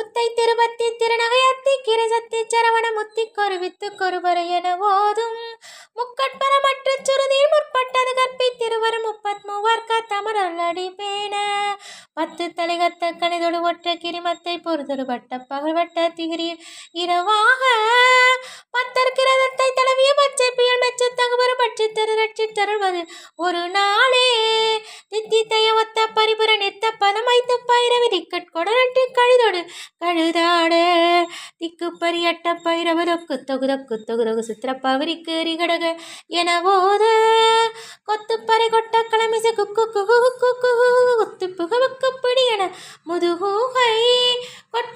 முத்தை திருபத்தி திருநகையத்தி கிரிசத்தி சரவண முத்தி கொருவித்து கொருவரை என ஓதும் முக்கட்பரமற்ற சுருதியில் முற்பட்டது கற்பி திருவரும் 33 தமரல் அடிப்பேன 10 தலைகத்த கணிதொடு ஒற்ற கிரிமத்தை பொறுதொரு வட்ட பகல்வட்ட திகிரியில் இரவாக பத்தற்கிரதத்தை தடவிய பச்சை புயல் மெச்சு தகுபரு பட்சி தரு ரட்சி தருள்வது ஒரு நாளே தித்தித்தைய ஒத்த பரிபுர நித்த பதமைத்து பைரவி திக்கட் கொடரட்டு கழுதொடு கழுதாட திக்கு பரியட்ட பைரவ தொக்கு தொகு தொக்கு தொகு தொகு சித்திரப்பவரிக்கு ரிகடக என போத கொத்துப்பறை கொட்ட கிளமிசை குக்கு குகு குக்கு குத்து புகவுக்கு பிடி என முதுகூகை கொட்ட